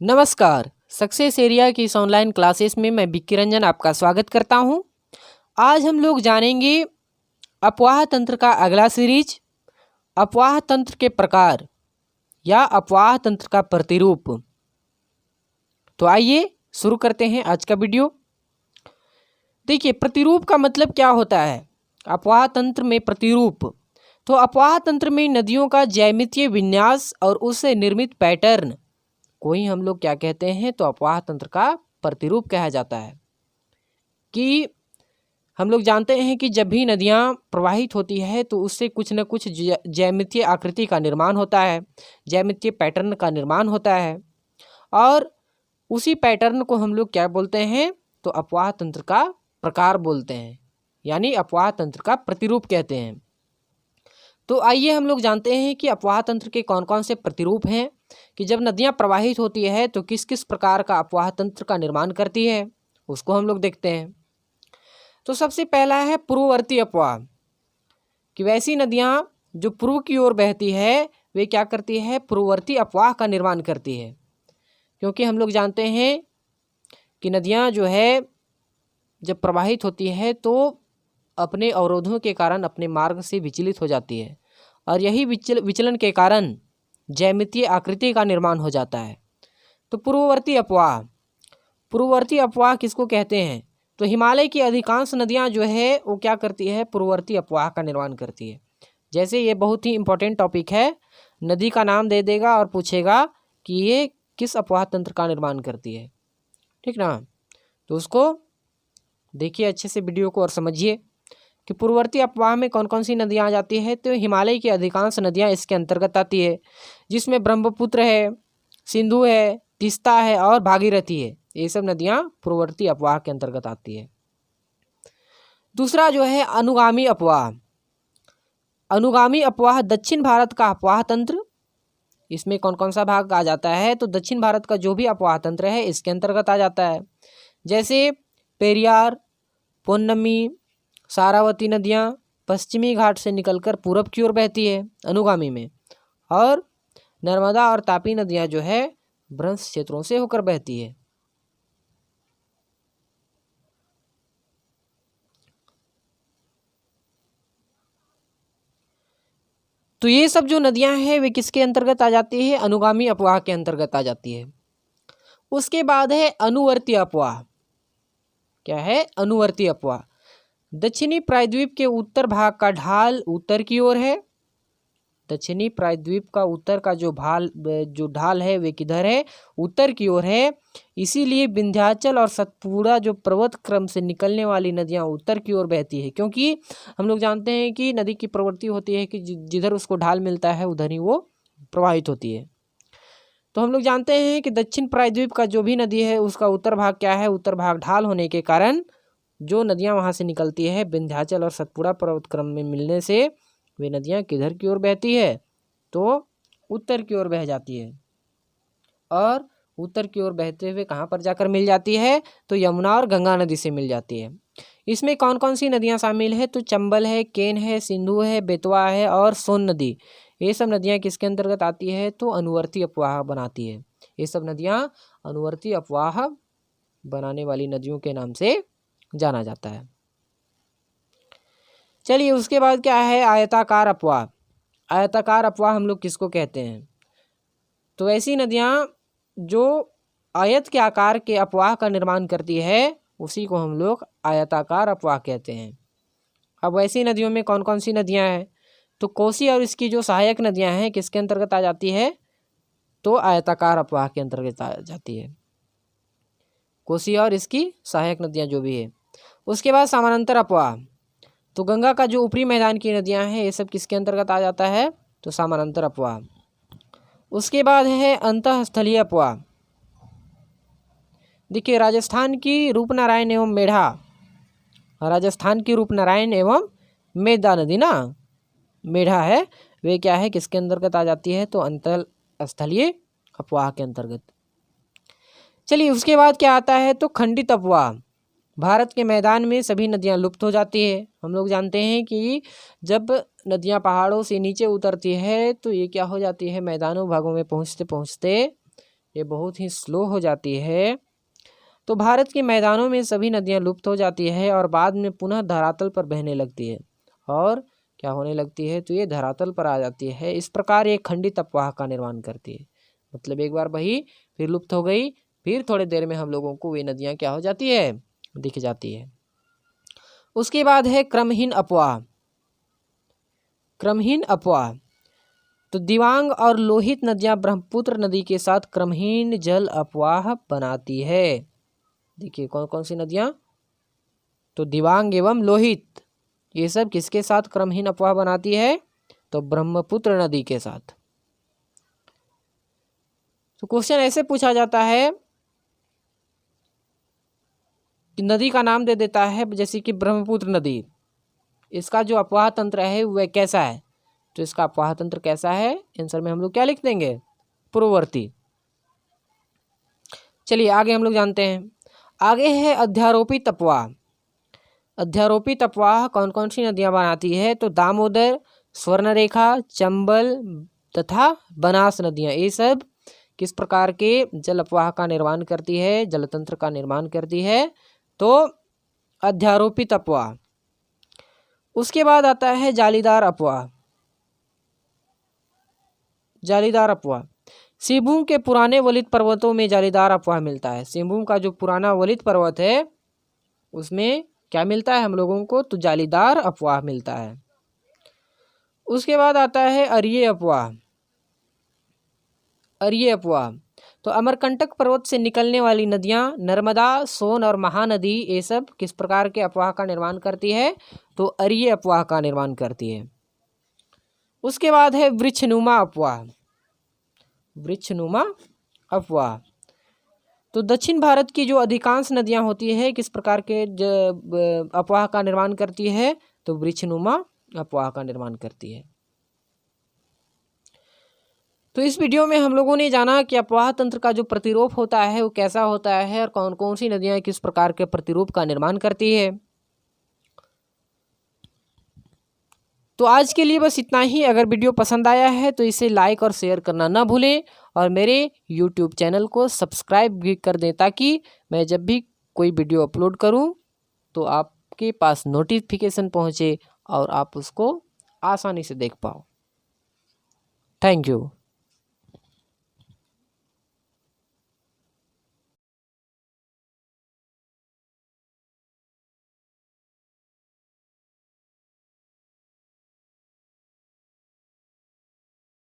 नमस्कार। Success area की इस ऑनलाइन क्लासेस में मैं विक्की रंजन आपका स्वागत करता हूं। आज हम लोग जानेंगे अफवाह तंत्र का अगला सीरीज, अफवाह तंत्र के प्रकार या अफवाह तंत्र का प्रतिरूप। तो आइए शुरू करते हैं आज का वीडियो। देखिए, प्रतिरूप का मतलब क्या होता है। अफवाह तंत्र में प्रतिरूप, तो अफवाह तंत्र में नदियों का ज्यामितीय विन्यास और उससे निर्मित पैटर्न को ही हम लोग क्या कहते हैं, तो अफवाह तंत्र का प्रतिरूप कहा जाता है। कि हम लोग जानते हैं कि जब भी नदियाँ प्रवाहित होती है तो उससे कुछ न कुछ ज्यामितीय आकृति का निर्माण होता है, ज्यामितीय पैटर्न का निर्माण होता है, और उसी पैटर्न को हम लोग क्या बोलते हैं, तो अफवाह तंत्र का प्रकार बोलते हैं, यानी अफवाह तंत्र का प्रतिरूप कहते हैं। तो आइए हम लोग जानते हैं कि अफवाह तंत्र के कौन कौन से प्रतिरूप हैं, कि जब नदियाँ प्रवाहित होती है तो किस किस प्रकार का अफवाह तंत्र का निर्माण करती है, उसको हम लोग देखते हैं। तो सबसे पहला है पूर्ववर्ती अफवाह, कि वैसी नदियाँ जो पूर्व की ओर बहती है वे क्या करती है, पूर्ववर्ती अफवाह का निर्माण करती है। क्योंकि हम लोग जानते हैं कि नदियाँ जो है जब प्रवाहित होती है तो अपने अवरोधों के कारण अपने मार्ग से विचलित हो जाती है, और यही विचलन के कारण ज्यामितीय आकृति का निर्माण हो जाता है। तो पूर्ववर्ती अफवाह, पूर्ववर्ती अफवाह किसको कहते हैं, तो हिमालय की अधिकांश नदियां जो है वो क्या करती है, पूर्ववर्ती अफवाह का निर्माण करती है। जैसे ये बहुत ही इंपॉर्टेंट टॉपिक है, नदी का नाम दे देगा और पूछेगा कि ये किस अफवाह तंत्र का निर्माण करती है, ठीक ना। तो उसको देखिए अच्छे से वीडियो को और समझिए कि पूर्ववर्ती अफवाह में कौन कौन सी नदियाँ आ जाती है। तो हिमालय की अधिकांश नदियाँ इसके अंतर्गत आती है, जिसमें ब्रह्मपुत्र है, सिंधु है, तीस्ता है और भागीरथी है। ये सब नदियाँ पूर्ववर्ती अफवाह के अंतर्गत आती है। दूसरा जो है अनुगामी अफवाह। अनुगामी अफवाह दक्षिण भारत का अफवाह तंत्र, इसमें कौन कौन सा भाग आ जाता है, तो दक्षिण भारत का जो भी अफवाह तंत्र है इसके अंतर्गत आ जाता है। जैसे पेरियार, पोन्नमी, सारावती नदियाँ पश्चिमी घाट से निकलकर पूरब की ओर बहती है अनुगामी में, और नर्मदा और तापी नदियाँ जो है भ्रंश क्षेत्रों से होकर बहती है। तो ये सब जो नदियाँ हैं वे किसके अंतर्गत आ जाती है, अनुगामी अफवाह के अंतर्गत आ जाती है। उसके बाद है अनुवर्ती अफवाह। क्या है, अनुवर्ती अफवाह। दक्षिणी प्रायद्वीप के उत्तर भाग का ढाल उत्तर की ओर है। दक्षिणी प्रायद्वीप का उत्तर का जो ढाल है वे किधर है, उत्तर की ओर है। इसीलिए विंध्याचल और सतपुड़ा जो पर्वत क्रम से निकलने वाली नदियां उत्तर की ओर बहती है, क्योंकि हम लोग जानते हैं कि नदी की प्रवृत्ति होती है कि जिधर उसको ढाल मिलता है उधर ही वो प्रवाहित होती है। तो हम लोग जानते हैं कि दक्षिण प्रायद्वीप का जो भी नदी है उसका उत्तर भाग क्या है, उत्तर भाग ढाल होने के कारण जो नदियाँ वहाँ से निकलती है विंध्याचल और सतपुड़ा पर्वत क्रम में मिलने से वे नदियाँ किधर की ओर बहती है, तो उत्तर की ओर बह जाती है। और उत्तर की ओर बहते हुए कहाँ पर जाकर मिल जाती है, तो यमुना और गंगा नदी से मिल जाती है। इसमें कौन कौन सी नदियाँ शामिल है, तो चंबल है, केन है, सिंधु है, बेतवा है और सोन नदी। ये सब नदियाँ किसके अंतर्गत आती है, तो अनुवर्ती अफवाह बनाती है। ये सब नदियाँ अनुवर्ती अफवाह बनाने वाली नदियों के नाम से जाना जाता है। चलिए उसके बाद क्या है, आयताकार अफवाह। आयताकार अफवाह हम लोग किसको कहते हैं, तो ऐसी नदियाँ जो आयत के आकार के अफवाह का निर्माण करती है उसी को हम लोग आयताकार अफवाह कहते हैं। अब ऐसी नदियों में कौन कौन सी नदियाँ हैं, तो कोसी और इसकी जो सहायक नदियाँ हैं किसके अंतर्गत आ जाती है, तो आयताकार अफवाह के अंतर्गत आ जाती है, कोसी और इसकी सहायक नदियाँ जो भी है। उसके बाद समानांतर अफवाह, तो गंगा का जो ऊपरी मैदान की नदियाँ हैं ये सब किसके अंतर्गत आ जाता है, तो समानांतर अफवाह। उसके बाद है अंतःस्थलीय अफवाह। देखिए राजस्थान की रूपनारायण एवं मेढ़ा, राजस्थान की रूपनारायण एवं मेदा नदी ना, मेढ़ा है, वे क्या है किसके अंतर्गत आ जाती है, तो अंतःस्थलीय अफवाह के अंतर्गत। चलिए उसके बाद क्या आता है, तो खंडित अफवाह। भारत के मैदान में सभी नदियाँ लुप्त हो जाती है। हम लोग जानते हैं कि जब नदियाँ पहाड़ों से नीचे उतरती है तो ये क्या हो जाती है, मैदानों भागों में पहुँचते पहुँचते ये बहुत ही स्लो हो जाती है तो भारत के मैदानों में सभी नदियाँ लुप्त हो जाती है और बाद में पुनः धरातल पर बहने लगती है और क्या होने लगती है, तो ये धरातल पर आ जाती है। इस प्रकार ये खंडित अपवाह का निर्माण करती है, मतलब एक बार बही फिर लुप्त हो गई, फिर थोड़ी देर में हम लोगों को वे नदियाँ क्या हो जाती है, दिख जाती है। उसके बाद है क्रमहीन अपवाह। क्रमहीन अपवाह तो दिवांग और लोहित नदियां ब्रह्मपुत्र नदी के साथ क्रमहीन जल अपवाह बनाती है। देखिए कौन कौन सी नदियां, तो दिवांग एवं लोहित, ये सब किसके साथ क्रमहीन अपवाह बनाती है, तो ब्रह्मपुत्र नदी के साथ। तो क्वेश्चन ऐसे पूछा जाता है कि नदी का नाम दे देता है, जैसे कि ब्रह्मपुत्र नदी, इसका जो अपवाह तंत्र है वह कैसा है, तो इसका अपवाह तंत्र कैसा है, आंसर में हम लोग क्या लिख देंगे, पूर्ववर्ती। चलिए आगे हम लोग जानते हैं। आगे है अध्यारोपित अपवाह। अध्यारोपित अपवाह कौन कौन सी नदियां बनाती है, तो दामोदर, स्वर्णरेखा, चंबल तथा बनास नदियां, ये सब किस प्रकार के जल अपवाह का निर्माण करती है, जलतंत्र का निर्माण करती है, तो अध्यारोपित अपवाह। उसके बाद आता है जालीदार अपवाह। जालीदार अपवाह सिंहभूम के पुराने वलित पर्वतों में जालीदार अपवाह मिलता है। सिंहभूम का जो पुराना वलित पर्वत है उसमें क्या मिलता है हम लोगों को, तो जालीदार अपवाह मिलता है। उसके बाद आता है अरीय अपवाह। अरीय अपवाह तो अमरकंटक पर्वत से निकलने वाली नदियां नर्मदा, सोन और महानदी, ये सब किस प्रकार के अपवाह का निर्माण करती है, तो अरीय अपवाह का निर्माण करती है। उसके बाद है वृक्षनुमा अपवाह। वृक्षनुमा अपवाह तो दक्षिण भारत की जो अधिकांश नदियां होती है किस प्रकार के अपवाह का निर्माण करती है, तो वृक्षनुमा अपवाह का निर्माण करती है। तो इस वीडियो में हम लोगों ने जाना कि अपवाह तंत्र का जो प्रतिरूप होता है वो कैसा होता है और कौन कौन सी नदियां किस प्रकार के प्रतिरूप का निर्माण करती है। तो आज के लिए बस इतना ही। अगर वीडियो पसंद आया है तो इसे लाइक और शेयर करना ना भूलें और मेरे YouTube चैनल को सब्सक्राइब भी कर दें ताकि मैं जब भी कोई वीडियो अपलोड करूं तो आपके पास नोटिफिकेशन पहुंचे और आप उसको आसानी से देख पाओ। Thank you.